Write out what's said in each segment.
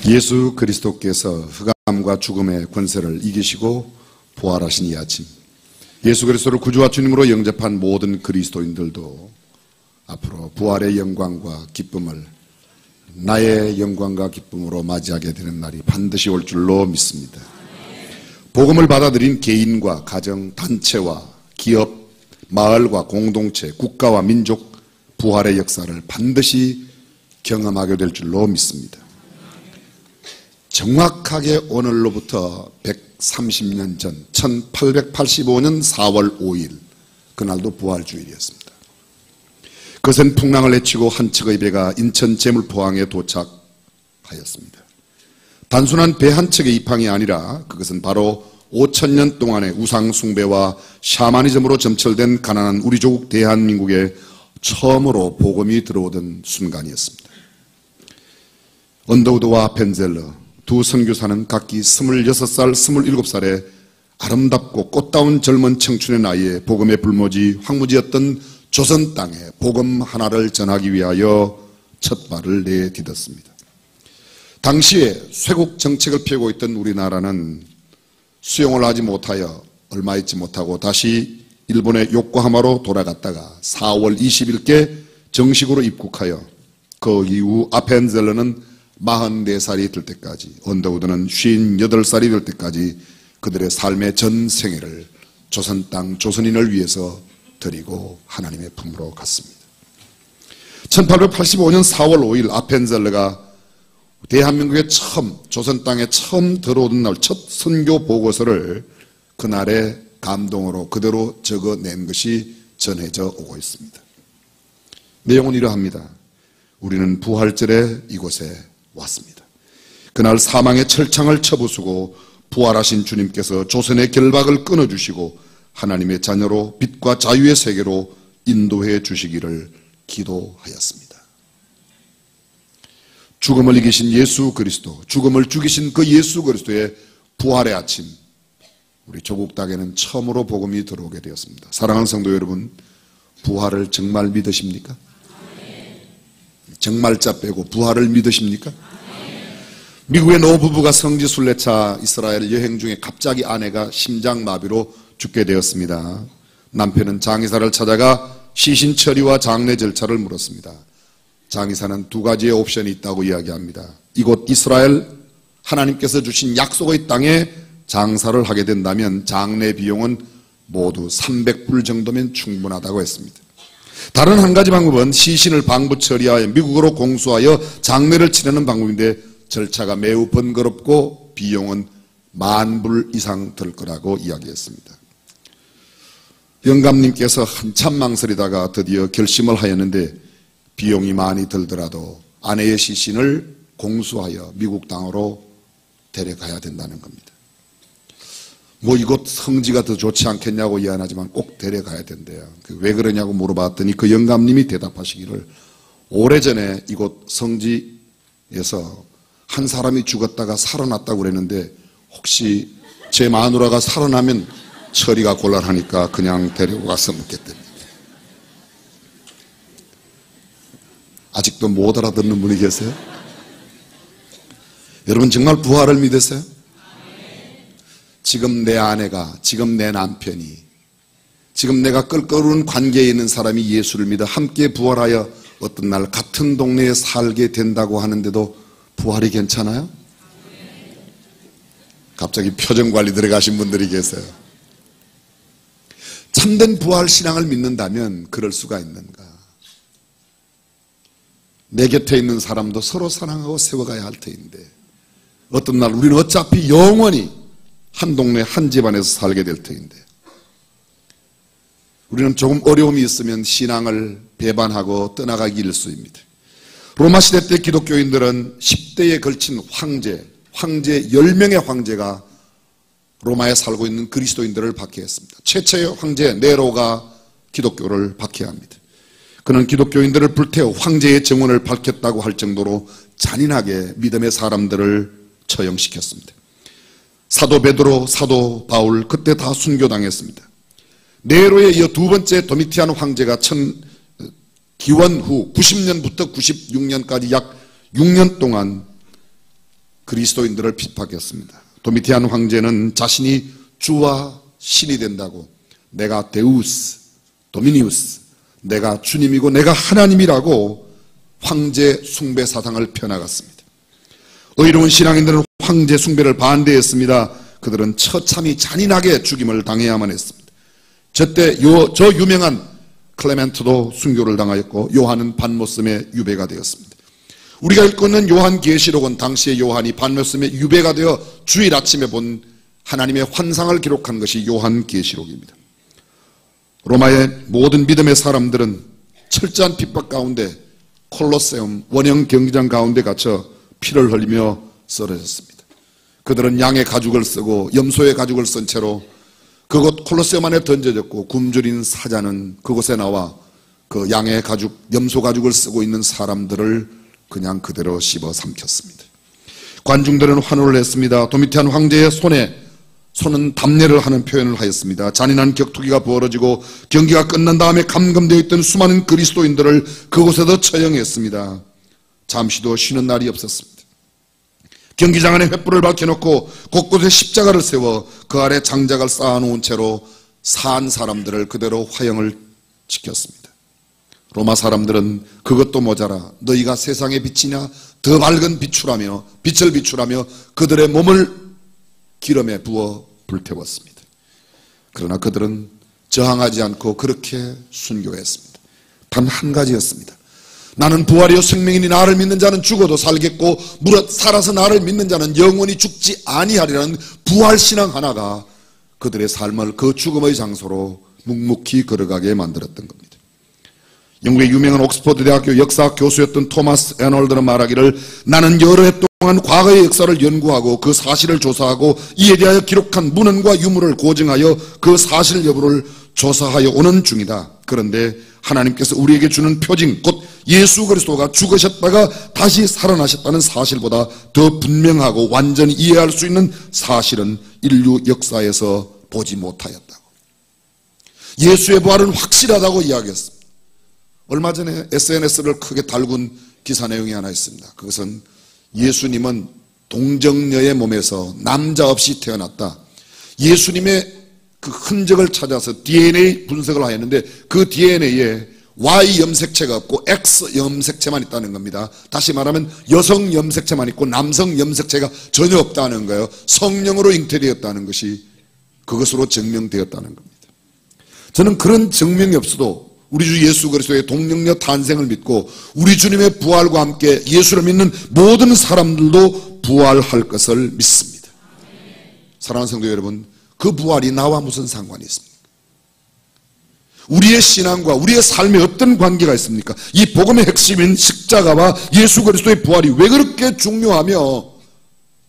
예수 그리스도께서 흑암과 죽음의 권세를 이기시고 부활하신 이 아침, 예수 그리스도를 구주와 주님으로 영접한 모든 그리스도인들도 앞으로 부활의 영광과 기쁨을 나의 영광과 기쁨으로 맞이하게 되는 날이 반드시 올 줄로 믿습니다. 복음을 받아들인 개인과 가정, 단체와 기업, 마을과 공동체, 국가와 민족, 부활의 역사를 반드시 경험하게 될 줄로 믿습니다. 정확하게 오늘로부터 130년 전 1885년 4월 5일 그날도 부활주일이었습니다. 그것은 풍랑을 헤치고 한 척의 배가 인천 제물포항에 도착하였습니다. 단순한 배 한 척의 입항이 아니라 그것은 바로 5,000년 동안의 우상 숭배와 샤머니즘으로 점철된 가난한 우리 조국 대한민국에 처음으로 복음이 들어오던 순간이었습니다. 언더우드와 벤젤러 두 선교사는 각기 26살, 27살에 아름답고 꽃다운 젊은 청춘의 나이에 복음의 불모지 황무지였던 조선 땅에 복음 하나를 전하기 위하여 첫 발을 내딛었습니다. 당시에 쇄국 정책을 펴고 있던 우리나라는 수용을 하지 못하여 얼마 있지 못하고 다시 일본의 요코하마로 돌아갔다가 4월 20일께 정식으로 입국하여 그 이후 아펜젤러는 44살이 될 때까지, 언더우드는 58살이 될 때까지 그들의 삶의 전 생애를 조선 땅 조선인을 위해서 드리고 하나님의 품으로 갔습니다. 1885년 4월 5일 아펜젤러가 대한민국에 처음, 조선 땅에 처음 들어오던 날 첫 선교 보고서를 그날의 감동으로 그대로 적어낸 것이 전해져 오고 있습니다. 내용은 이러합니다. 우리는 부활절에 이곳에 왔습니다. 그날 사망의 철창을 쳐부수고 부활하신 주님께서 조선의 결박을 끊어주시고 하나님의 자녀로 빛과 자유의 세계로 인도해 주시기를 기도하였습니다. 죽음을 이기신 예수 그리스도, 죽음을 죽이신 그 예수 그리스도의 부활의 아침, 우리 조국 땅에는 처음으로 복음이 들어오게 되었습니다. 사랑하는 성도 여러분, 부활을 정말 믿으십니까? 정말자 빼고 부활을 믿으십니까? 미국의 노부부가 성지 순례차 이스라엘 여행 중에 갑자기 아내가 심장마비로 죽게 되었습니다. 남편은 장의사를 찾아가 시신 처리와 장례 절차를 물었습니다. 장의사는 두 가지의 옵션이 있다고 이야기합니다. 이곳 이스라엘 하나님께서 주신 약속의 땅에 장사를 하게 된다면 장례 비용은 모두 300불 정도면 충분하다고 했습니다. 다른 한 가지 방법은 시신을 방부 처리하여 미국으로 공수하여 장례를 치르는 방법인데 절차가 매우 번거롭고 비용은 10,000불 이상 들 거라고 이야기했습니다. 영감님께서 한참 망설이다가 드디어 결심을 하였는데 비용이 많이 들더라도 아내의 시신을 공수하여 미국 땅으로 데려가야 된다는 겁니다. 뭐 이곳 성지가 더 좋지 않겠냐고 이야기하지만 꼭 데려가야 된대요. 왜 그러냐고 물어봤더니 그 영감님이 대답하시기를 오래전에 이곳 성지에서 한 사람이 죽었다가 살아났다고 그랬는데 혹시 제 마누라가 살아나면 처리가 곤란하니까 그냥 데리고 가서 묻겠답니다. 아직도 못 알아듣는 분이 계세요? 여러분 정말 부활을 믿으세요? 지금 내 아내가, 지금 내 남편이, 지금 내가 껄끄러운 관계에 있는 사람이 예수를 믿어 함께 부활하여 어떤 날 같은 동네에 살게 된다고 하는데도 부활이 괜찮아요? 갑자기 표정관리 들어가신 분들이 계세요. 참된 부활 신앙을 믿는다면 그럴 수가 있는가? 내 곁에 있는 사람도 서로 사랑하고 세워가야 할 터인데 어떤 날 우리는 어차피 영원히 한 동네 한 집안에서 살게 될 터인데 우리는 조금 어려움이 있으면 신앙을 배반하고 떠나가기 일쑤입니다. 로마 시대 때 기독교인들은 10대에 걸친 황제 10명의 황제가 로마에 살고 있는 그리스도인들을 박해했습니다. 최초의 황제 네로가 기독교를 박해합니다. 그는 기독교인들을 불태워 황제의 정원을 밝혔다고 할 정도로 잔인하게 믿음의 사람들을 처형시켰습니다. 사도 베드로, 사도 바울 그때 다 순교당했습니다. 네로에 이어 두 번째 도미티안 황제가 기원 후 90년부터 96년까지 약 6년 동안 그리스도인들을 핍박했습니다. 도미티안 황제는 자신이 주와 신이 된다고, 내가 데우스, 도미니우스, 내가 주님이고 내가 하나님이라고 황제 숭배 사상을 펴나갔습니다. 의로운 신앙인들은 황제 숭배를 반대했습니다. 그들은 처참히 잔인하게 죽임을 당해야만 했습니다. 저때 저 유명한 클레멘트도 순교를 당하였고 요한은 반모섬에 유배가 되었습니다. 우리가 읽고 있는 요한계시록은 당시의 요한이 반모섬에 유배가 되어 주일 아침에 본 하나님의 환상을 기록한 것이 요한계시록입니다. 로마의 모든 믿음의 사람들은 철저한 핍박 가운데 콜로세움 원형 경기장 가운데 갇혀 피를 흘리며 쓰러졌습니다. 그들은 양의 가죽을 쓰고 염소의 가죽을 쓴 채로 그곳 콜로세움 안에 던져졌고, 굶주린 사자는 그곳에 나와 그 양의 가죽, 염소 가죽을 쓰고 있는 사람들을 그냥 그대로 씹어 삼켰습니다. 관중들은 환호를 했습니다. 도미티안 황제의 손은 담례를 하는 표현을 하였습니다. 잔인한 격투기가 벌어지고 경기가 끝난 다음에 감금되어 있던 수많은 그리스도인들을 그곳에서 처형했습니다. 잠시도 쉬는 날이 없었습니다. 경기장 안에 횃불을 밝혀놓고 곳곳에 십자가를 세워 그 아래 장작을 쌓아놓은 채로 산 사람들을 그대로 화형을 시켰습니다. 로마 사람들은 그것도 모자라 너희가 세상의 빛이냐 더 밝은 빛을 비추라며 그들의 몸을 기름에 부어 불태웠습니다. 그러나 그들은 저항하지 않고 그렇게 순교했습니다. 단 한 가지였습니다. 나는 부활이요 생명이니 나를 믿는 자는 죽어도 살겠고 무릇 살아서 나를 믿는 자는 영원히 죽지 아니하리라는 부활신앙 하나가 그들의 삶을 그 죽음의 장소로 묵묵히 걸어가게 만들었던 겁니다. 영국의 유명한 옥스퍼드 대학교 역사학 교수였던 토마스 애널드는 말하기를 나는 여러 해 동안 과거의 역사를 연구하고 그 사실을 조사하고 이에 대하여 기록한 문헌과 유물을 고증하여 그 사실 여부를 조사하여 오는 중이다. 그런데 하나님께서 우리에게 주는 표징 곧 예수 그리스도가 죽으셨다가 다시 살아나셨다는 사실보다 더 분명하고 완전히 이해할 수 있는 사실은 인류 역사에서 보지 못하였다고. 예수의 부활은 확실하다고 이야기했습니다. 얼마 전에 SNS를 크게 달군 기사 내용이 하나 있습니다. 그것은 예수님은 동정녀의 몸에서 남자 없이 태어났다. 예수님의 그 흔적을 찾아서 DNA 분석을 하였는데 그 DNA에 Y 염색체가 없고 X 염색체만 있다는 겁니다. 다시 말하면 여성 염색체만 있고 남성 염색체가 전혀 없다는 거예요. 성령으로 잉태되었다는 것이 그것으로 증명되었다는 겁니다. 저는 그런 증명이 없어도 우리 주 예수 그리스도의 동정녀 탄생을 믿고 우리 주님의 부활과 함께 예수를 믿는 모든 사람들도 부활할 것을 믿습니다. 사랑하는 성도 여러분, 그 부활이 나와 무슨 상관이 있습니까? 우리의 신앙과 우리의 삶에 어떤 관계가 있습니까? 이 복음의 핵심인 십자가와 예수 그리스도의 부활이 왜 그렇게 중요하며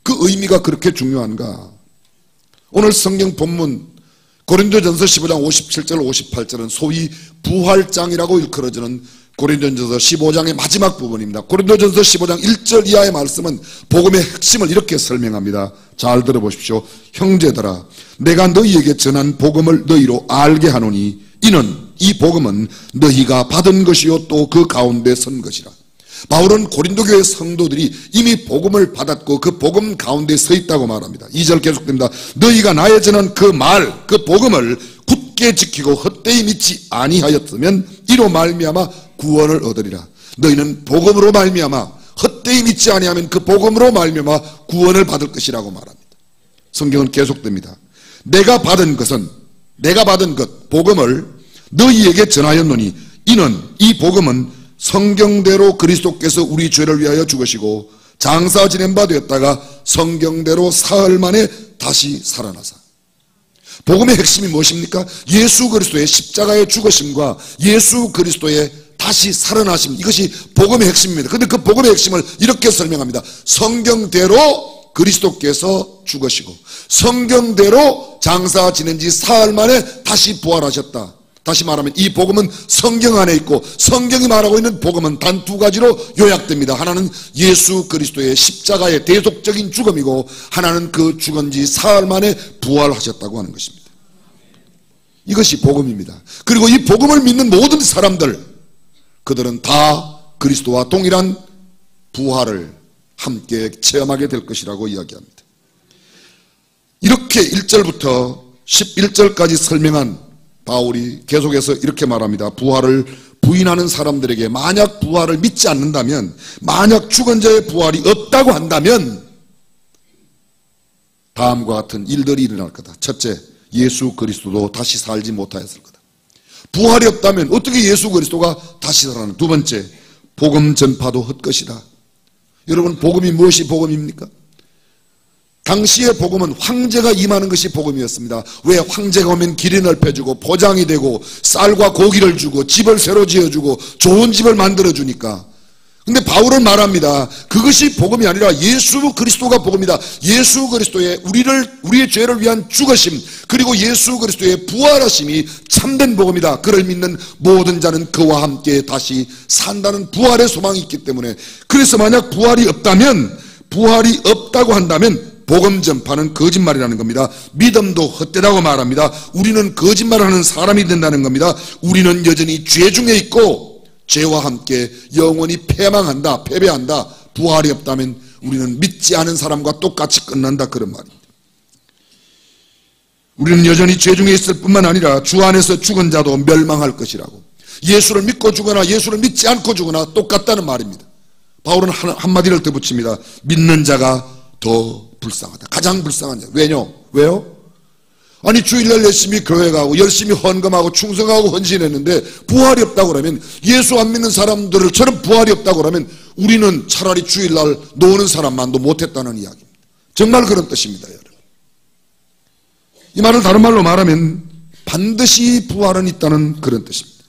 그 의미가 그렇게 중요한가? 오늘 성경 본문 고린도전서 15장 57절 58절은 소위 부활장이라고 일컬어지는 고린도전서 15장의 마지막 부분입니다. 고린도전서 15장 1절 이하의 말씀은 복음의 핵심을 이렇게 설명합니다. 잘 들어보십시오. 형제들아, 내가 너희에게 전한 복음을 너희로 알게 하노니 이는 이 복음은 너희가 받은 것이요 또 그 가운데 선 것이라. 바울은 고린도 교회 성도들이 이미 복음을 받았고 그 복음 가운데 서 있다고 말합니다. 2절 계속됩니다. 너희가 나의 전한 그 말, 그 복음을 굳게 지키고 헛되이 믿지 아니하였으면 이로 말미암아 구원을 얻으리라. 너희는 복음으로 말미암아 헛되이 믿지 아니하면 그 복음으로 말미암아 구원을 받을 것이라고 말합니다. 성경은 계속됩니다. 내가 받은 것 복음을 너희에게 전하였노니 이는 이 복음은 성경대로 그리스도께서 우리 죄를 위하여 죽으시고 장사 지낸 바 되었다가 성경대로 사흘 만에 다시 살아나사. 복음의 핵심이 무엇입니까? 예수 그리스도의 십자가의 죽으심과 예수 그리스도의 다시 살아나심, 이것이 복음의 핵심입니다. 그런데 그 복음의 핵심을 이렇게 설명합니다. 성경대로 그리스도께서 죽으시고 성경대로 장사 지낸 지 사흘 만에 다시 부활하셨다. 다시 말하면 이 복음은 성경 안에 있고 성경이 말하고 있는 복음은 단 두 가지로 요약됩니다. 하나는 예수 그리스도의 십자가의 대속적인 죽음이고 하나는 그 죽은 지 사흘 만에 부활하셨다고 하는 것입니다. 이것이 복음입니다. 그리고 이 복음을 믿는 모든 사람들, 그들은 다 그리스도와 동일한 부활을 함께 체험하게 될 것이라고 이야기합니다. 이렇게 1절부터 11절까지 설명한 바울이 계속해서 이렇게 말합니다. 부활을 부인하는 사람들에게 만약 부활을 믿지 않는다면, 만약 죽은 자의 부활이 없다고 한다면 다음과 같은 일들이 일어날 거다. 첫째, 예수 그리스도도 다시 살지 못하였을 거다. 부활이 없다면 어떻게 예수 그리스도가 다시 살아나는? 두 번째, 복음 전파도 헛것이다. 여러분, 복음이 무엇이 복음입니까? 당시의 복음은 황제가 임하는 것이 복음이었습니다. 왜? 황제가 오면 길이 넓혀주고 포장이 되고 쌀과 고기를 주고 집을 새로 지어주고 좋은 집을 만들어주니까. 근데 바울은 말합니다. 그것이 복음이 아니라 예수 그리스도가 복음이다. 예수 그리스도의 우리의 죄를 위한 죽으심, 그리고 예수 그리스도의 부활하심이 참된 복음이다. 그를 믿는 모든 자는 그와 함께 다시 산다는 부활의 소망이 있기 때문에, 그래서 만약 부활이 없다고 한다면 복음 전파는 거짓말이라는 겁니다. 믿음도 헛되다고 말합니다. 우리는 거짓말하는 사람이 된다는 겁니다. 우리는 여전히 죄 중에 있고 죄와 함께 영원히 패배한다. 부활이 없다면 우리는 믿지 않은 사람과 똑같이 끝난다, 그런 말입니다. 우리는 여전히 죄 중에 있을 뿐만 아니라 주 안에서 죽은 자도 멸망할 것이라고. 예수를 믿고 죽거나 예수를 믿지 않고 죽거나 똑같다는 말입니다. 바울은 한마디를 더 붙입니다. 믿는 자가 더 불쌍하다. 가장 불쌍한 자. 왜요? 아니, 주일날 열심히 교회 가고 열심히 헌금하고 충성하고 헌신했는데 부활이 없다고 그러면, 예수 안 믿는 사람들처럼 부활이 없다고 그러면 우리는 차라리 주일날 노는 사람만도 못했다는 이야기입니다. 정말 그런 뜻입니다, 여러분. 이 말을 다른 말로 말하면 반드시 부활은 있다는 그런 뜻입니다.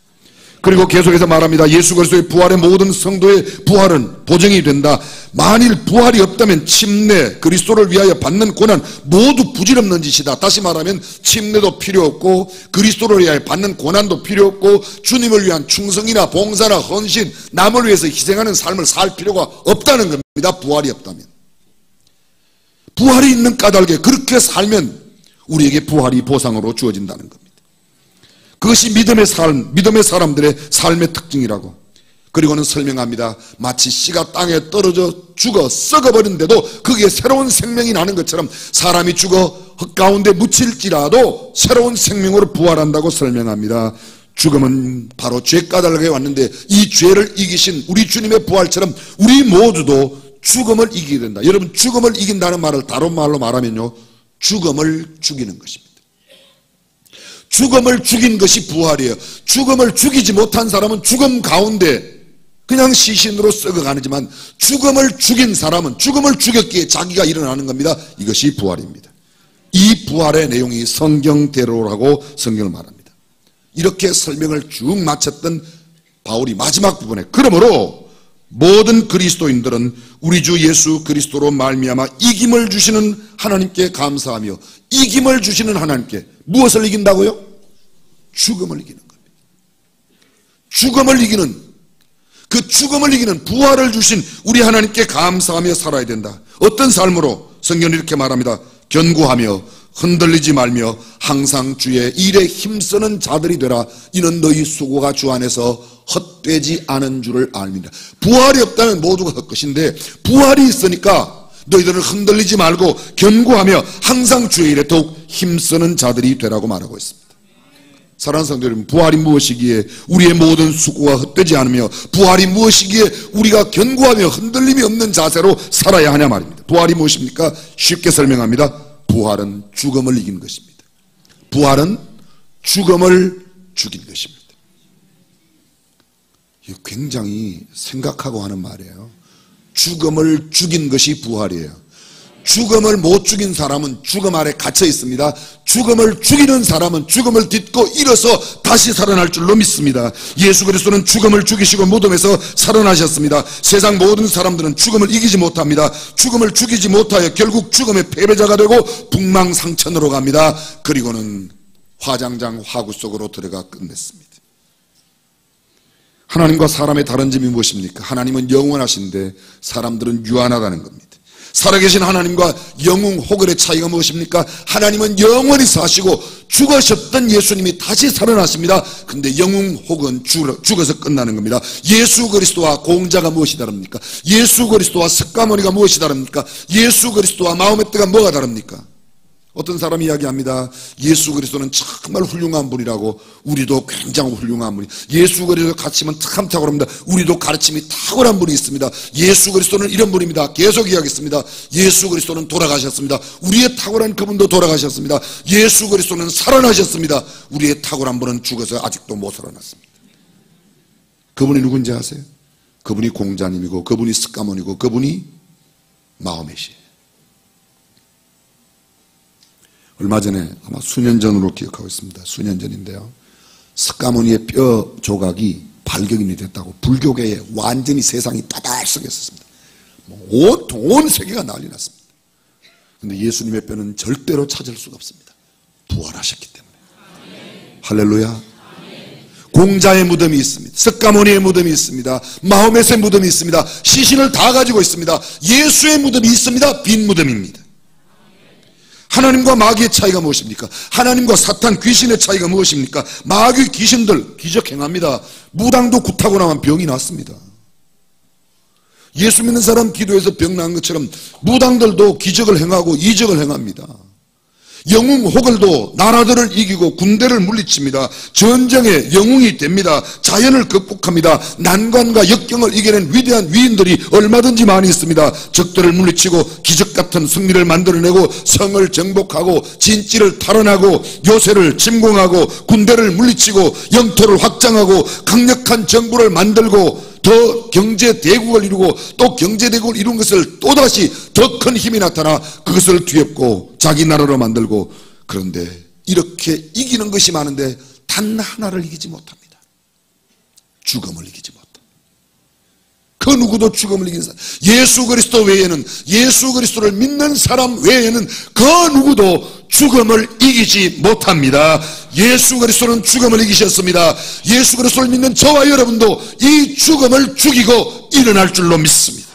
그리고 계속해서 말합니다. 예수 그리스도의 부활의 모든 성도의 부활은 보증이 된다. 만일 부활이 없다면 침례, 그리스도를 위하여 받는 고난 모두 부질없는 짓이다. 다시 말하면 침례도 필요 없고 그리스도를 위하여 받는 고난도 필요 없고 주님을 위한 충성이나 봉사나 헌신, 남을 위해서 희생하는 삶을 살 필요가 없다는 겁니다. 부활이 없다면. 부활이 있는 까닭에 그렇게 살면 우리에게 부활이 보상으로 주어진다는 겁니다. 그것이 믿음의 사람들의 삶의 특징이라고. 그리고는 설명합니다. 마치 씨가 땅에 떨어져 죽어 썩어버린데도 거기에 새로운 생명이 나는 것처럼 사람이 죽어 흙 가운데 묻힐지라도 새로운 생명으로 부활한다고 설명합니다. 죽음은 바로 죄 까닭에 왔는데 이 죄를 이기신 우리 주님의 부활처럼 우리 모두도 죽음을 이기게 된다. 여러분, 죽음을 이긴다는 말을 다른 말로 말하면요, 죽음을 죽이는 것입니다. 죽음을 죽인 것이 부활이에요. 죽음을 죽이지 못한 사람은 죽음 가운데 그냥 시신으로 썩어가지만, 죽음을 죽인 사람은 죽음을 죽였기에 자기가 일어나는 겁니다. 이것이 부활입니다. 이 부활의 내용이 성경대로라고 성경을 말합니다. 이렇게 설명을 쭉 마쳤던 바울이 마지막 부분에, 그러므로 모든 그리스도인들은 우리 주 예수 그리스도로 말미암아 이김을 주시는 하나님께 감사하며, 이김을 주시는 하나님께 무엇을 이긴다고요? 죽음을 이기는 겁니다. 죽음을 이기는 부활을 주신 우리 하나님께 감사하며 살아야 된다. 어떤 삶으로? 성경은 이렇게 말합니다. 견고하며 흔들리지 말며 항상 주의 일에 힘쓰는 자들이 되라. 이는 너희 수고가 주 안에서 헛되지 않은 줄을 압니다. 부활이 없다면 모두가 헛것인데 부활이 있으니까 너희들은 흔들리지 말고 견고하며 항상 주의 일에 더욱 힘쓰는 자들이 되라고 말하고 있습니다. 사랑하는 성도 여러분, 부활이 무엇이기에 우리의 모든 수고가 헛되지 않으며, 부활이 무엇이기에 우리가 견고하며 흔들림이 없는 자세로 살아야 하냐 말입니다. 부활이 무엇입니까? 쉽게 설명합니다. 부활은 죽음을 이긴 것입니다. 부활은 죽음을 죽인 것입니다. 이거 굉장히 생각하고 하는 말이에요. 죽음을 죽인 것이 부활이에요. 죽음을 못 죽인 사람은 죽음 아래 갇혀 있습니다. 죽음을 죽이는 사람은 죽음을 딛고 일어서 다시 살아날 줄로 믿습니다. 예수 그리스도는 죽음을 죽이시고 무덤에서 살아나셨습니다. 세상 모든 사람들은 죽음을 이기지 못합니다. 죽음을 죽이지 못하여 결국 죽음의 패배자가 되고 북망상천으로 갑니다. 그리고는 화장장 화구 속으로 들어가 끝냈습니다. 하나님과 사람의 다른 점이 무엇입니까? 하나님은 영원하신데 사람들은 유한하다는 겁니다. 살아계신 하나님과 영웅 호걸의 차이가 무엇입니까? 하나님은 영원히 사시고 죽으셨던 예수님이 다시 살아나십니다. 근데 영웅 혹은 죽어서 끝나는 겁니다. 예수 그리스도와 공자가 무엇이 다릅니까? 예수 그리스도와 석가모니가 무엇이 다릅니까? 예수 그리스도와 마호메트가 뭐가 다릅니까? 어떤 사람이 이야기합니다. 예수 그리스도는 정말 훌륭한 분이라고. 우리도 굉장히 훌륭한 분이. 예수 그리스도 가르치면 참 탁월합니다. 우리도 가르침이 탁월한 분이 있습니다. 예수 그리스도는 이런 분입니다. 계속 이야기했습니다. 예수 그리스도는 돌아가셨습니다. 우리의 탁월한 그분도 돌아가셨습니다. 예수 그리스도는 살아나셨습니다. 우리의 탁월한 분은 죽어서 아직도 못 살아났습니다. 그분이 누군지 아세요? 그분이 공자님이고, 그분이 석가모니고, 그분이 마호메시예요. 얼마 전에, 아마 수년 전으로 기억하고 있습니다. 수년 전인데요, 석가모니의 뼈 조각이 발견이 됐다고 불교계에 완전히 세상이 따달썩했었습니다. 온 세계가 난리 났습니다. 그런데 예수님의 뼈는 절대로 찾을 수가 없습니다. 부활하셨기 때문에. 할렐루야. 공자의 무덤이 있습니다. 석가모니의 무덤이 있습니다. 마호메트의 무덤이 있습니다. 시신을 다 가지고 있습니다. 예수의 무덤이 있습니다. 빈 무덤입니다. 하나님과 마귀의 차이가 무엇입니까? 하나님과 사탄 귀신의 차이가 무엇입니까? 마귀 귀신들 기적 행합니다. 무당도 굿하고 나면 병이 났습니다. 예수 믿는 사람 기도해서 병 난 것처럼 무당들도 기적을 행하고 이적을 행합니다. 영웅 호걸도 나라들을 이기고 군대를 물리칩니다. 전쟁의 영웅이 됩니다. 자연을 극복합니다. 난관과 역경을 이겨낸 위대한 위인들이 얼마든지 많이 있습니다. 적들을 물리치고 기적같은 승리를 만들어내고 성을 정복하고 진지를 탈환하고 요새를 침공하고 군대를 물리치고 영토를 확장하고 강력한 정부를 만들고 더 경제 대국을 이루고 또 경제 대국을 이룬 것을 또다시 더 큰 힘이 나타나 그것을 뒤엎고 자기 나라로 만들고. 그런데 이렇게 이기는 것이 많은데 단 하나를 이기지 못합니다. 죽음을 이기지 못합니다. 그 누구도 죽음을 이기는 사람, 예수 그리스도 외에는, 예수 그리스도를 믿는 사람 외에는 그 누구도 죽음을 이기지 못합니다. 예수 그리스도는 죽음을 이기셨습니다. 예수 그리스도를 믿는 저와 여러분도 이 죽음을 죽이고 일어날 줄로 믿습니다.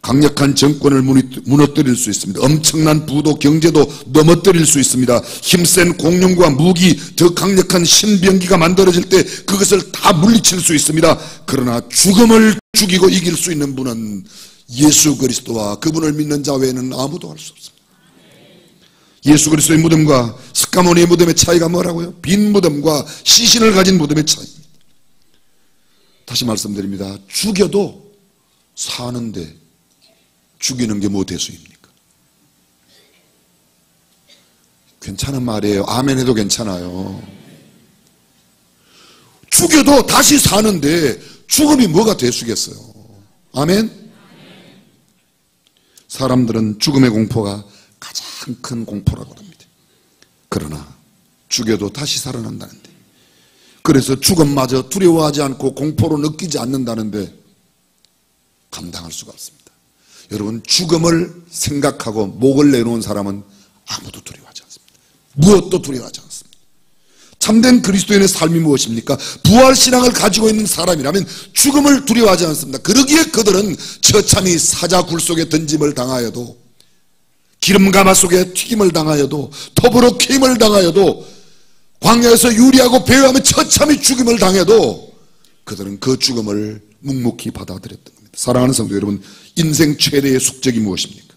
강력한 정권을 무너뜨릴 수 있습니다. 엄청난 부도 경제도 넘어뜨릴 수 있습니다. 힘센 공룡과 무기, 더 강력한 신병기가 만들어질 때 그것을 다 물리칠 수 있습니다. 그러나 죽음을 죽이고 이길 수 있는 분은 예수 그리스도와 그분을 믿는 자 외에는 아무도 할 수 없습니다. 예수 그리스도의 무덤과 석가모니의 무덤의 차이가 뭐라고요? 빈 무덤과 시신을 가진 무덤의 차이입니다. 다시 말씀드립니다. 죽여도 사는데 죽이는 게 뭐 대수입니까? 괜찮은 말이에요. 아멘 해도 괜찮아요. 죽여도 다시 사는데 죽음이 뭐가 대수겠어요? 아멘? 사람들은 죽음의 공포가 가장 큰 공포라고 합니다. 그러나 죽여도 다시 살아난다는데, 그래서 죽음마저 두려워하지 않고 공포로 느끼지 않는다는데 감당할 수가 없습니다. 여러분, 죽음을 생각하고 목을 내놓은 사람은 아무도 두려워하지 않습니다. 무엇도 두려워하지 않습니다. 참된 그리스도인의 삶이 무엇입니까? 부활신앙을 가지고 있는 사람이라면 죽음을 두려워하지 않습니다. 그러기에 그들은 처참히 사자굴 속에 던짐을 당하여도, 기름가마 속에 튀김을 당하여도, 톱으로 캐임을 당하여도, 광야에서 유리하고 배회하며 처참히 죽임을 당해도 그들은 그 죽음을 묵묵히 받아들였던 겁니다. 사랑하는 성도 여러분, 인생 최대의 숙적이 무엇입니까?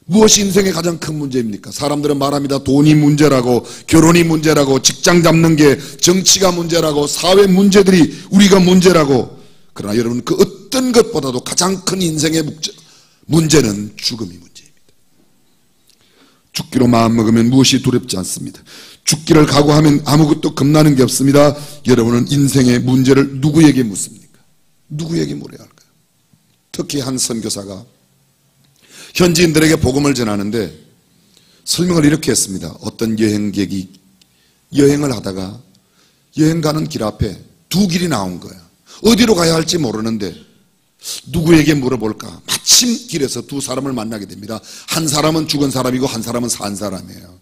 무엇이 인생의 가장 큰 문제입니까? 사람들은 말합니다. 돈이 문제라고, 결혼이 문제라고, 직장 잡는 게, 정치가 문제라고, 사회 문제들이 우리가 문제라고. 그러나 여러분, 그 어떤 것보다도 가장 큰 인생의 문제는 죽음이 문제입니다. 죽기로 마음먹으면 무엇이 두렵지 않습니다. 죽기를 각오하면 아무것도 겁나는 게 없습니다. 여러분은 인생의 문제를 누구에게 묻습니까? 누구에게 물어야 할까요? 특히 한 선교사가 현지인들에게 복음을 전하는데 설명을 이렇게 했습니다. 어떤 여행객이 여행을 하다가 여행 가는 길 앞에 두 길이 나온 거예요. 어디로 가야 할지 모르는데 누구에게 물어볼까? 마침 길에서 두 사람을 만나게 됩니다. 한 사람은 죽은 사람이고 한 사람은 산 사람이에요.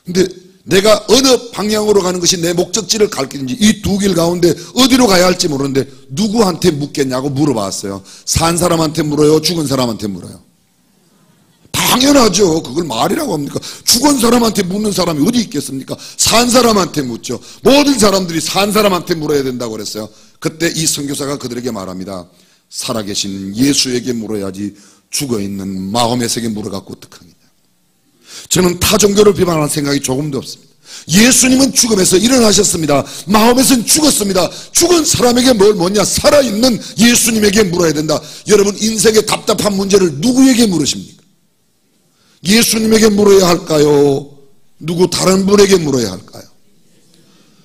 근데 내가 어느 방향으로 가는 것이 내 목적지를 가리키는지 이 두 길 가운데 어디로 가야 할지 모르는데 누구한테 묻겠냐고 물어봤어요. 산 사람한테 물어요? 죽은 사람한테 물어요? 당연하죠. 그걸 말이라고 합니까? 죽은 사람한테 묻는 사람이 어디 있겠습니까? 산 사람한테 묻죠. 모든 사람들이 산 사람한테 물어야 된다고 그랬어요. 그때 이 선교사가 그들에게 말합니다. 살아계신 예수에게 물어야지 죽어있는 마호멧에게 물어갖고 어떡하겠냐. 저는 타 종교를 비판하는 생각이 조금도 없습니다. 예수님은 죽음에서 일어나셨습니다. 마호멧은 죽었습니다. 죽은 사람에게 뭘 묻냐? 살아있는 예수님에게 물어야 된다. 여러분 인생의 답답한 문제를 누구에게 물으십니까? 예수님에게 물어야 할까요? 누구 다른 분에게 물어야 할까요?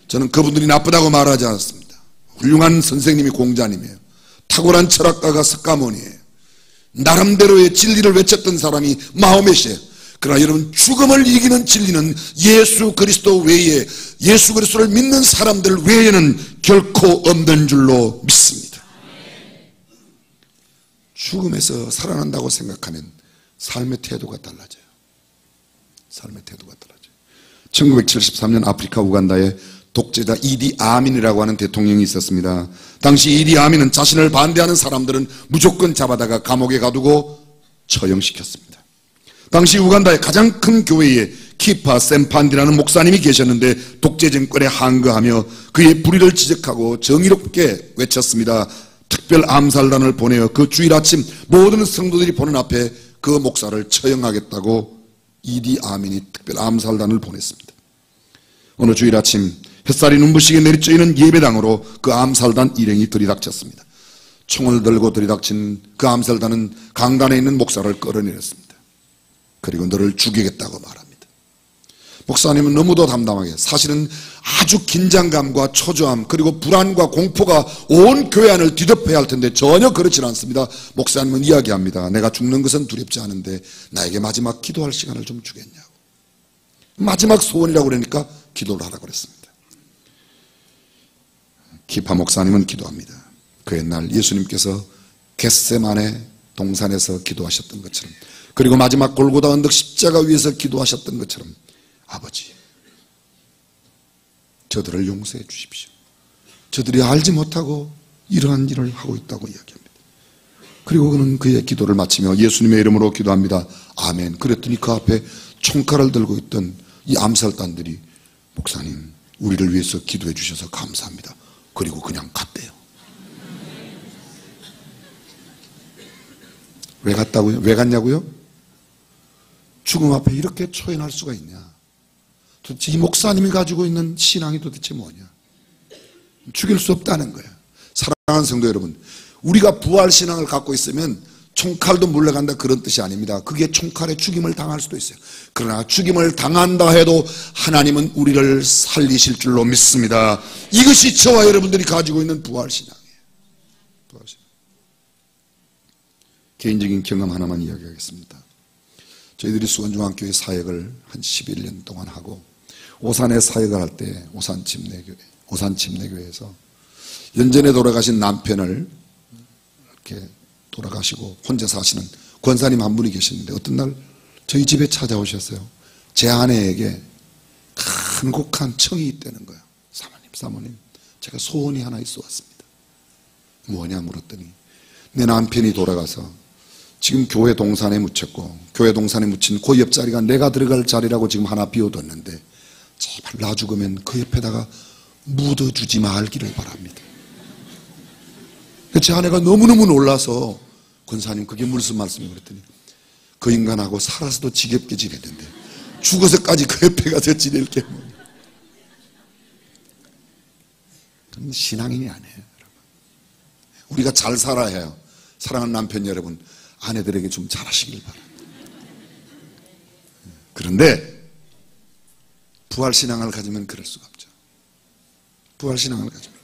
저는 그분들이 나쁘다고 말하지 않습니다. 훌륭한 선생님이 공자님이에요. 탁월한 철학가가 석가모니예요. 나름대로의 진리를 외쳤던 사람이 마호멧이에요. 그러나 여러분 죽음을 이기는 진리는 예수 그리스도 외에, 예수 그리스도를 믿는 사람들 외에는 결코 없는 줄로 믿습니다. 죽음에서 살아난다고 생각하면 삶의 태도가 달라져요. 삶의 태도가 달라져요. 1973년 아프리카 우간다에 독재자 이디 아민이라고 하는 대통령이 있었습니다. 당시 이디 아민은 자신을 반대하는 사람들은 무조건 잡아다가 감옥에 가두고 처형시켰습니다. 당시 우간다의 가장 큰 교회에 키파 샘판디라는 목사님이 계셨는데 독재 정권에 항거하며 그의 불의를 지적하고 정의롭게 외쳤습니다. 특별 암살단을 보내어 그 주일 아침 모든 성도들이 보는 앞에 그 목사를 처형하겠다고 이디 아민이 특별 암살단을 보냈습니다. 어느 주일 아침 햇살이 눈부시게 내리쬐이는 예배당으로 그 암살단 일행이 들이닥쳤습니다. 총을 들고 들이닥친 그 암살단은 강단에 있는 목사를 끌어내렸습니다. 그리고 너를 죽이겠다고 말합니다. 목사님은 너무도 담담하게, 사실은 아주 긴장감과 초조함 그리고 불안과 공포가 온 교회 안을 뒤덮여야 할 텐데 전혀 그렇지 않습니다. 목사님은 이야기합니다. 내가 죽는 것은 두렵지 않은데 나에게 마지막 기도할 시간을 좀 주겠냐고. 마지막 소원이라고 그러니까 기도를 하라고 그랬습니다. 키파 목사님은 기도합니다. 그 옛날 예수님께서 겟세마네 동산에서 기도하셨던 것처럼, 그리고 마지막 골고다 언덕 십자가 위에서 기도하셨던 것처럼, 아버지, 저들을 용서해 주십시오. 저들이 알지 못하고 이러한 일을 하고 있다고 이야기합니다. 그리고 그는 그의 기도를 마치며 예수님의 이름으로 기도합니다. 아멘. 그랬더니 그 앞에 총칼을 들고 있던 이 암살단들이 목사님, 우리를 위해서 기도해 주셔서 감사합니다. 그리고 그냥 갔대요. 왜 갔다고요? 왜 갔냐고요? 죽음 앞에 이렇게 초연할 수가 있냐? 도대체 이 목사님이 가지고 있는 신앙이 도대체 뭐냐? 죽일 수 없다는 거예요. 사랑하는 성도 여러분, 우리가 부활신앙을 갖고 있으면 총칼도 물러간다 그런 뜻이 아닙니다. 그게 총칼에 죽임을 당할 수도 있어요. 그러나 죽임을 당한다 해도 하나님은 우리를 살리실 줄로 믿습니다. 이것이 저와 여러분들이 가지고 있는 부활신앙이에요. 부활신앙. 개인적인 경험 하나만 이야기하겠습니다. 저희들이 수원중앙교회 사역을 한 11년 동안 하고 오산에 사역을 할 때 오산 침례교회에서 연전에 돌아가신 남편을 이렇게 돌아가시고 혼자 사시는 권사님 한 분이 계셨는데 어떤 날 저희 집에 찾아오셨어요. 제 아내에게 간곡한 청이 있다는 거예요. 사모님, 제가 소원이 하나 있어 왔습니다. 뭐냐 물었더니 내 남편이 돌아가서 지금 교회 동산에 묻혔고 교회 동산에 묻힌 그 옆자리가 내가 들어갈 자리라고 지금 하나 비워뒀는데 제발 나 죽으면 그 옆에다가 묻어주지 말기를 바랍니다. 제 아내가 너무너무 놀라서 권사님 그게 무슨 말씀이 그랬더니 그 인간하고 살아서도 지겹게 지냈는데 죽어서까지 그 옆에 가서 지낼 게 뭐냐. 그건 신앙인이 아니에요. 여러분. 우리가 잘 살아야 해요. 사랑하는 남편 여러분, 아내들에게 좀 잘하시길 바랍니다. 그런데 부활신앙을 가지면 그럴 수가 없죠. 부활신앙을 가지면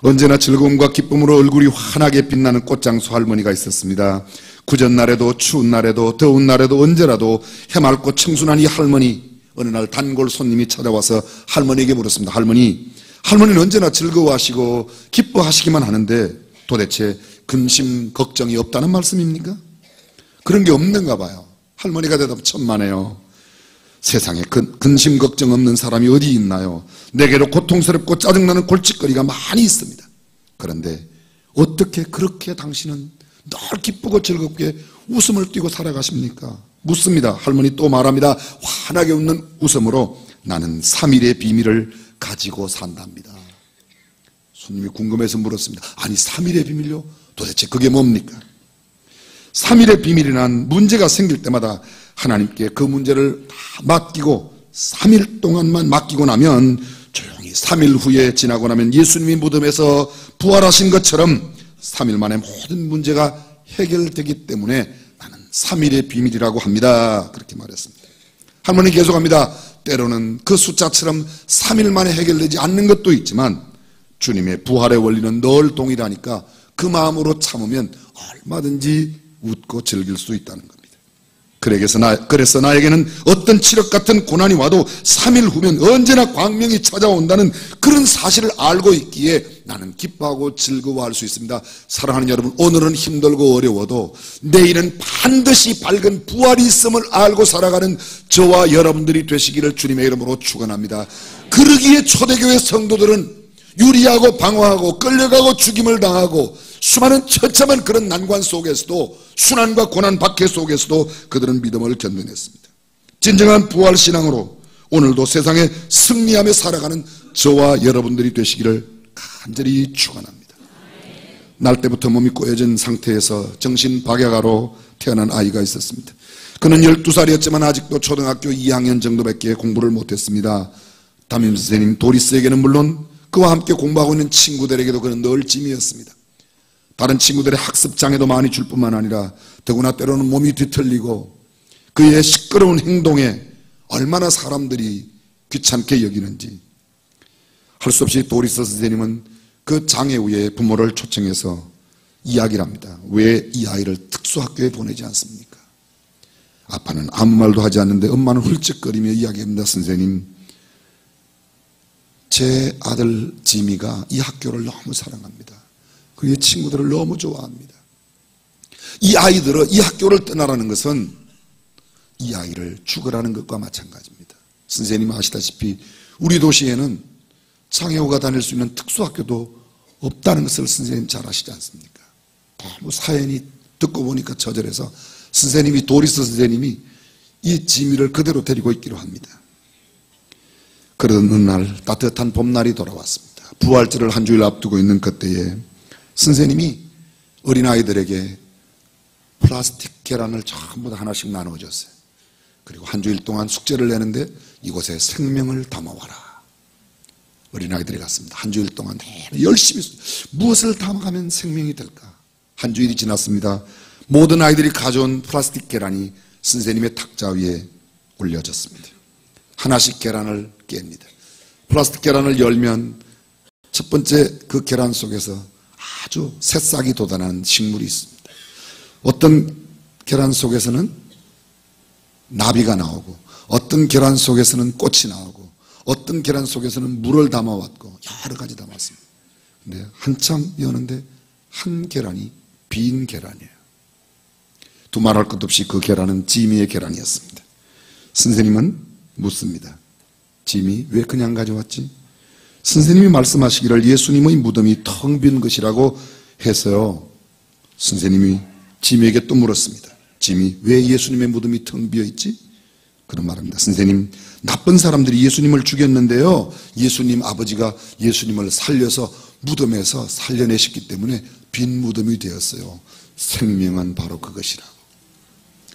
언제나 즐거움과 기쁨으로 얼굴이 환하게 빛나는 꽃장수 할머니가 있었습니다. 구전날에도 추운 날에도 더운 날에도 언제라도 해맑고 청순한 이 할머니, 어느 날 단골 손님이 찾아와서 할머니에게 물었습니다. 할머니는 언제나 즐거워하시고 기뻐하시기만 하는데 도대체 근심 걱정이 없다는 말씀입니까? 그런 게 없는가 봐요. 할머니가 대답 천만에요. 세상에 근심 걱정 없는 사람이 어디 있나요? 내게도 고통스럽고 짜증나는 골칫거리가 많이 있습니다. 그런데 어떻게 그렇게 당신은 늘 기쁘고 즐겁게 웃음을 띠고 살아가십니까? 묻습니다. 할머니 또 말합니다. 환하게 웃는 웃음으로 나는 3일의 비밀을 가지고 산답니다. 손님이 궁금해서 물었습니다. 아니 3일의 비밀요? 도대체 그게 뭡니까? 3일의 비밀이란 문제가 생길 때마다 하나님께 그 문제를 다 맡기고 3일 동안만 맡기고 나면 조용히 3일 후에 지나고 나면 예수님이 무덤에서 부활하신 것처럼 3일 만에 모든 문제가 해결되기 때문에 나는 3일의 비밀이라고 합니다. 그렇게 말했습니다. 할머니 계속합니다. 때로는 그 숫자처럼 3일 만에 해결되지 않는 것도 있지만 주님의 부활의 원리는 늘 동일하니까 그 마음으로 참으면 얼마든지 웃고 즐길 수 있다는 겁니다. 그래서 나에게는 어떤 칠흑 같은 고난이 와도 3일 후면 언제나 광명이 찾아온다는 그런 사실을 알고 있기에 나는 기뻐하고 즐거워할 수 있습니다. 사랑하는 여러분, 오늘은 힘들고 어려워도 내일은 반드시 밝은 부활이 있음을 알고 살아가는 저와 여러분들이 되시기를 주님의 이름으로 축원합니다. 그러기에 초대교회 성도들은 유리하고 방황하고 끌려가고 죽임을 당하고 수많은 처참한 그런 난관 속에서도 순환과 고난 박해 속에서도 그들은 믿음을 견뎌냈습니다. 진정한 부활신앙으로 오늘도 세상에 승리하며 살아가는 저와 여러분들이 되시기를 간절히 축원합니다. 날 때부터 몸이 꼬여진 상태에서 정신박약아로 태어난 아이가 있었습니다. 그는 12살이었지만 아직도 초등학교 2학년 정도밖에 공부를 못했습니다. 담임선생님 도리스에게는 물론 그와 함께 공부하고 있는 친구들에게도 그는 늘 짐이었습니다. 다른 친구들의 학습장애도 많이 줄 뿐만 아니라 더구나 때로는 몸이 뒤틀리고 그의 시끄러운 행동에 얼마나 사람들이 귀찮게 여기는지 할 수 없이 도리스 선생님은 그 장애 후에 부모를 초청해서 이야기를 합니다. 왜 이 아이를 특수학교에 보내지 않습니까? 아빠는 아무 말도 하지 않는데 엄마는 훌쩍거리며 이야기합니다. 선생님, 제 아들 지미가 이 학교를 너무 사랑합니다. 그의 친구들을 너무 좋아합니다. 이 아이들은 이 학교를 떠나라는 것은 이 아이를 죽으라는 것과 마찬가지입니다. 선생님 아시다시피 우리 도시에는 장애우가 다닐 수 있는 특수학교도 없다는 것을 선생님 잘 아시지 않습니까? 너무 사연이 듣고 보니까 처절해서 선생님이 도리스 선생님이 이 지미를 그대로 데리고 있기로 합니다. 그러던 어느 날 따뜻한 봄날이 돌아왔습니다. 부활절을 한 주일 앞두고 있는 그때에 선생님이 어린아이들에게 플라스틱 계란을 전부 다 하나씩 나눠줬어요. 그리고 한 주일 동안 숙제를 내는데 이곳에 생명을 담아와라. 어린아이들이 갔습니다. 한 주일 동안 열심히 무엇을 담아가면 생명이 될까? 한 주일이 지났습니다. 모든 아이들이 가져온 플라스틱 계란이 선생님의 탁자 위에 올려졌습니다. 하나씩 계란을 깹니다. 플라스틱 계란을 열면 첫 번째 그 계란 속에서 아주 새싹이 돋아나는 식물이 있습니다. 어떤 계란 속에서는 나비가 나오고 어떤 계란 속에서는 꽃이 나오고 어떤 계란 속에서는 물을 담아왔고 여러 가지 담았습니다. 근데 한참 여는데 한 계란이 빈 계란이에요. 두말할 것 없이 그 계란은 지미의 계란이었습니다. 선생님은 묻습니다. 지미 왜 그냥 가져왔지? 선생님이 말씀하시기를 예수님의 무덤이 텅 빈 것이라고 해서요. 선생님이 지미에게 또 물었습니다. 지미 왜 예수님의 무덤이 텅 비어 있지? 그런 말합니다. 선생님, 나쁜 사람들이 예수님을 죽였는데요, 예수님 아버지가 예수님을 살려서 무덤에서 살려내셨기 때문에 빈 무덤이 되었어요. 생명은 바로 그것이라고.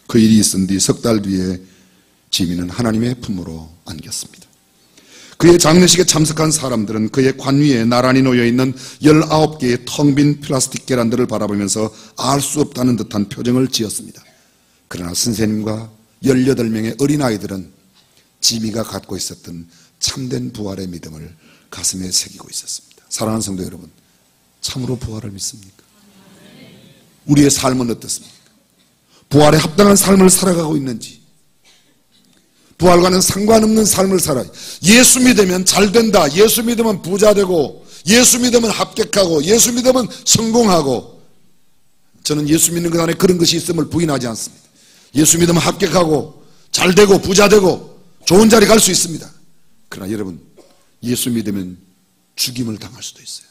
그 일이 있은 뒤 석 달 뒤에 지미는 하나님의 품으로 안겼습니다. 그의 장례식에 참석한 사람들은 그의 관 위에 나란히 놓여있는 19개의 텅 빈 플라스틱 계란들을 바라보면서 알 수 없다는 듯한 표정을 지었습니다. 그러나 선생님과 18명의 어린아이들은 지미가 갖고 있었던 참된 부활의 믿음을 가슴에 새기고 있었습니다. 사랑하는 성도 여러분, 참으로 부활을 믿습니까? 우리의 삶은 어떻습니까? 부활에 합당한 삶을 살아가고 있는지, 부활과는 상관없는 삶을 살아요. 예수 믿으면 잘 된다, 예수 믿으면 부자 되고, 예수 믿으면 합격하고, 예수 믿으면 성공하고. 저는 예수 믿는 것 안에 그런 것이 있음을 부인하지 않습니다. 예수 믿으면 합격하고 잘 되고 부자 되고 좋은 자리 갈 수 있습니다. 그러나 여러분, 예수 믿으면 죽임을 당할 수도 있어요.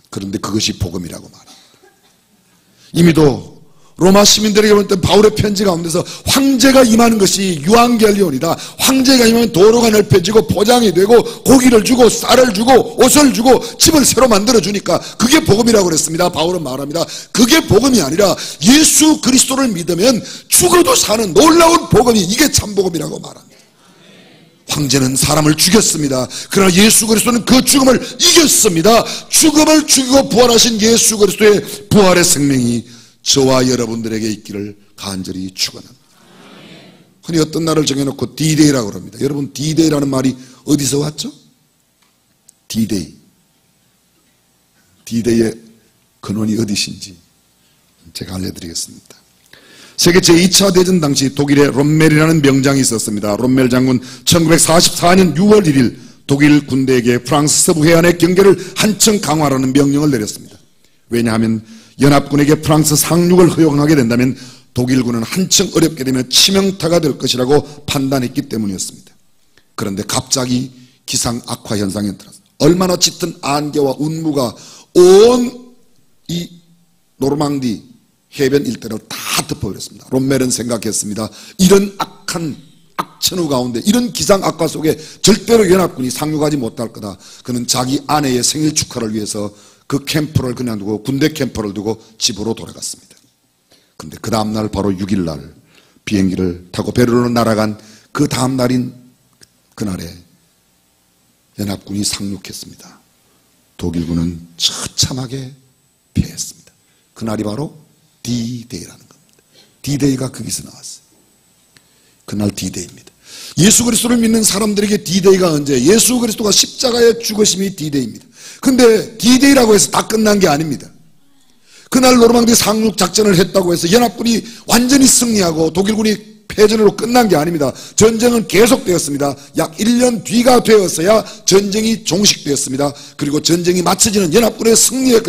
그런데 그것이 복음이라고 말합니다. 이미도 로마 시민들에게 보냈던 바울의 편지 가운데서 황제가 임하는 것이 유앙겔리온이다. 황제가 임하면 도로가 넓혀지고 포장이 되고 고기를 주고 쌀을 주고 옷을 주고 집을 새로 만들어주니까 그게 복음이라고 그랬습니다. 바울은 말합니다. 그게 복음이 아니라 예수 그리스도를 믿으면 죽어도 사는 놀라운 복음이, 이게 참 복음이라고 말합니다. 황제는 사람을 죽였습니다. 그러나 예수 그리스도는 그 죽음을 이겼습니다. 죽음을 죽이고 부활하신 예수 그리스도의 부활의 생명이 저와 여러분들에게 있기를 간절히 축원합니다. 흔히 어떤 날을 정해놓고 D-Day라고 합니다. 여러분, D-Day라는 말이 어디서 왔죠? D-Day. D-Day의 근원이 어디신지 제가 알려드리겠습니다. 세계 제2차 대전 당시 독일에 롬멜이라는 명장이 있었습니다. 롬멜 장군 1944년 6월 1일 독일 군대에게 프랑스 서부 해안의 경계를 한층 강화하라는 명령을 내렸습니다. 왜냐하면 연합군에게 프랑스 상륙을 허용하게 된다면 독일군은 한층 어렵게 되면 치명타가 될 것이라고 판단했기 때문이었습니다. 그런데 갑자기 기상 악화 현상이 나타났습니다. 얼마나 짙은 안개와 운무가 온 이 노르망디 해변 일대를 다 덮어버렸습니다. 롬멜은 생각했습니다. 이런 악한 악천후 가운데, 이런 기상 악화 속에 절대로 연합군이 상륙하지 못할 거다. 그는 자기 아내의 생일 축하를 위해서 그 캠프를 그냥 두고, 군대 캠프를 두고 집으로 돌아갔습니다. 그런데 그 다음날 바로 6일날 비행기를 타고 베를린으로 날아간 그 다음날인 그날에 연합군이 상륙했습니다. 독일군은 처참하게 패했습니다. 그날이 바로 D-Day라는 겁니다. D-Day가 거기서 나왔어요. 그날 D-Day입니다. 예수 그리스도를 믿는 사람들에게 D-Day가 언제? 예수 그리스도가 십자가에 죽으심이 D-Day입니다. 근데 D-Day라고 해서 다 끝난 게 아닙니다. 그날 노르망디 상륙 작전을 했다고 해서 연합군이 완전히 승리하고 독일군이 패전으로 끝난 게 아닙니다. 전쟁은 계속되었습니다. 약 1년 뒤가 되었어야 전쟁이 종식되었습니다. 그리고 전쟁이 마쳐지는 연합군의 승리의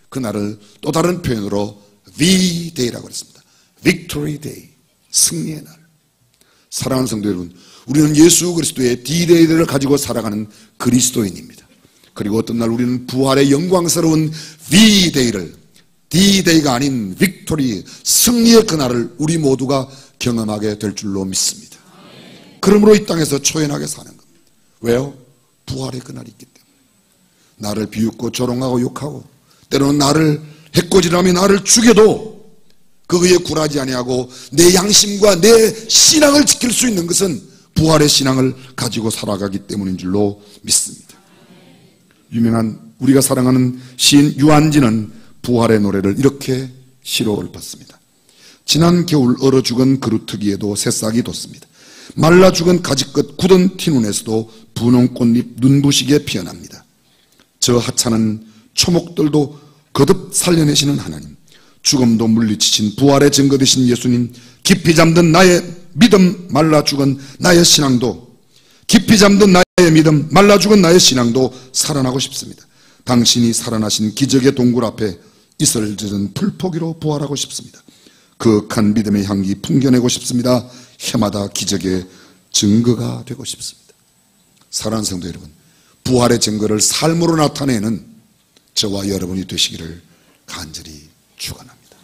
그날을 또 다른 표현으로 V-Day라고 했습니다. Victory Day, 승리의 날. 사랑하는 성도 여러분, 우리는 예수 그리스도의 D-Day를 가지고 살아가는 그리스도인입니다. 그리고 어떤 날 우리는 부활의 영광스러운 V-Day를, D-Day가 아닌 Victory, 승리의 그날을 우리 모두가 경험하게 될 줄로 믿습니다. 그러므로 이 땅에서 초연하게 사는 겁니다. 왜요? 부활의 그날이 있기 때문에. 나를 비웃고 조롱하고 욕하고 때로는 나를 해코지라며 나를 죽여도 그거에 굴하지 아니하고 내 양심과 내 신앙을 지킬 수 있는 것은 부활의 신앙을 가지고 살아가기 때문인 줄로 믿습니다. 유명한 우리가 사랑하는 시인 유한진은 부활의 노래를 이렇게 시로 읊었습니다. 지난 겨울 얼어 죽은 그루터기에도 새싹이 돋습니다. 말라 죽은 가지끝 굳은 티눈에서도 분홍 꽃잎 눈부시게 피어납니다. 저 하찮은 초목들도 거듭 살려내시는 하나님, 죽음도 물리치신 부활의 증거 되신 예수님, 깊이 잠든 나의 믿음, 말라 죽은 나의 신앙도, 깊이 잠든 나의 믿음, 말라 죽은 나의 신앙도 살아나고 싶습니다. 당신이 살아나신 기적의 동굴 앞에 이슬 젖은 풀포기로 부활하고 싶습니다. 그윽한 믿음의 향기 풍겨내고 싶습니다. 해마다 기적의 증거가 되고 싶습니다. 사랑하는 성도 여러분, 부활의 증거를 삶으로 나타내는 저와 여러분이 되시기를 간절히 축원합니다.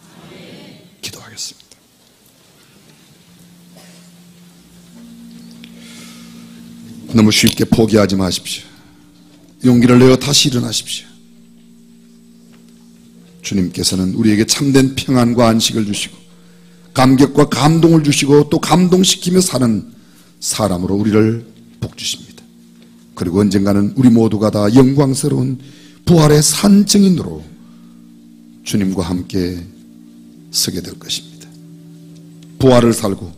기도하겠습니다. 너무 쉽게 포기하지 마십시오. 용기를 내어 다시 일어나십시오. 주님께서는 우리에게 참된 평안과 안식을 주시고 감격과 감동을 주시고 또 감동시키며 사는 사람으로 우리를 복주십니다. 그리고 언젠가는 우리 모두가 다 영광스러운 부활의 산증인으로 주님과 함께 서게 될 것입니다. 부활을 살고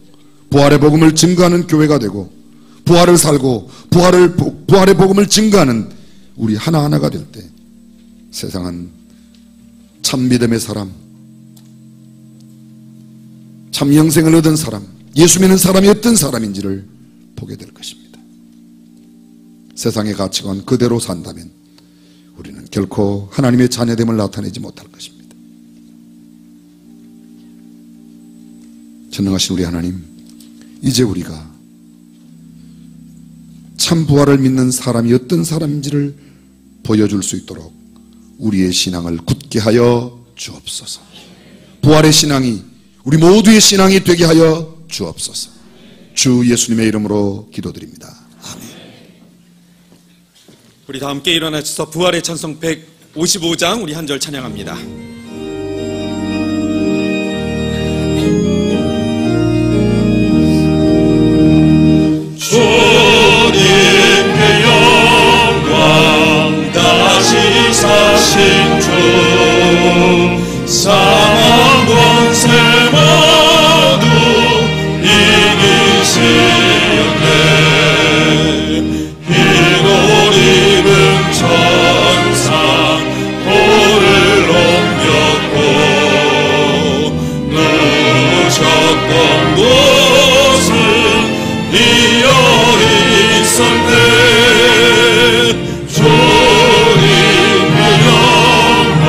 부활의 복음을 증거하는 교회가 되고 부활을 살고 부활의 복음을 증거하는 우리 하나하나가 될 때 세상은 참 믿음의 사람, 참 영생을 얻은 사람, 예수 믿는 사람이 어떤 사람인지를 보게 될 것입니다. 세상의 가치관 그대로 산다면 우리는 결코 하나님의 자녀됨을 나타내지 못할 것입니다. 전능하신 우리 하나님, 이제 우리가 참 부활을 믿는 사람이 어떤 사람인지를 보여줄 수 있도록 우리의 신앙을 굳게 하여 주옵소서. 부활의 신앙이 우리 모두의 신앙이 되게 하여 주옵소서. 주 예수님의 이름으로 기도드립니다. 아멘. 우리 다 함께 일어나셔서 부활의 찬송 155장 우리 한 절 찬양합니다. 주님의 영광 다시 사신 주 사망 권세 모두 이기시었네. 흰옷 입은 천사 돌을 옮겼고 누우셨던 곳은 비어 있었네. 주님의 영광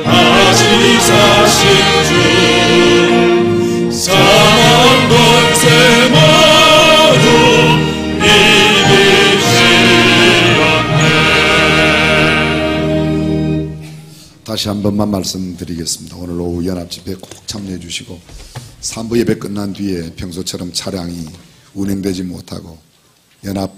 다시 사신 주 사망 권세 모두 이기시었네. 다시 한 번만 말씀드리겠습니다. 오늘 오후 연합집회 꼭 참여해 주시고 3부 예배 끝난 뒤에 평소처럼 차량이 운행되지 못하고 연합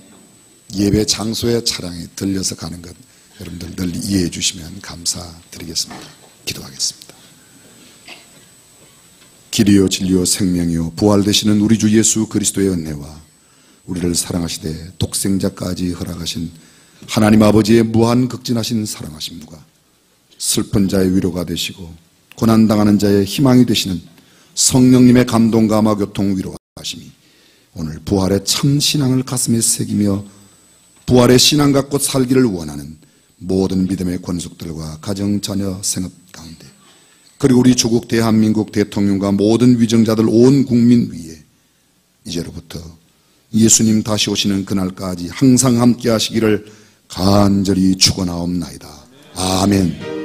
예배 장소에 차량이 들려서 가는 것 여러분들 늘 이해해 주시면 감사드리겠습니다. 기도하겠습니다. 길이요 진리요 생명이요 부활되시는 우리 주 예수 그리스도의 은혜와 우리를 사랑하시되 독생자까지 허락하신 하나님 아버지의 무한 극진하신 사랑하심과 슬픈 자의 위로가 되시고 고난당하는 자의 희망이 되시는 성령님의 감동과 교통 위로가 하심이 오늘 부활의 참 신앙을 가슴에 새기며 부활의 신앙 갖고 살기를 원하는 모든 믿음의 권속들과 가정, 자녀, 생업 가운데 그리고 우리 조국 대한민국 대통령과 모든 위정자들 온 국민 위에 이제로부터 예수님 다시 오시는 그날까지 항상 함께 하시기를 간절히 축원하옵나이다. 아멘.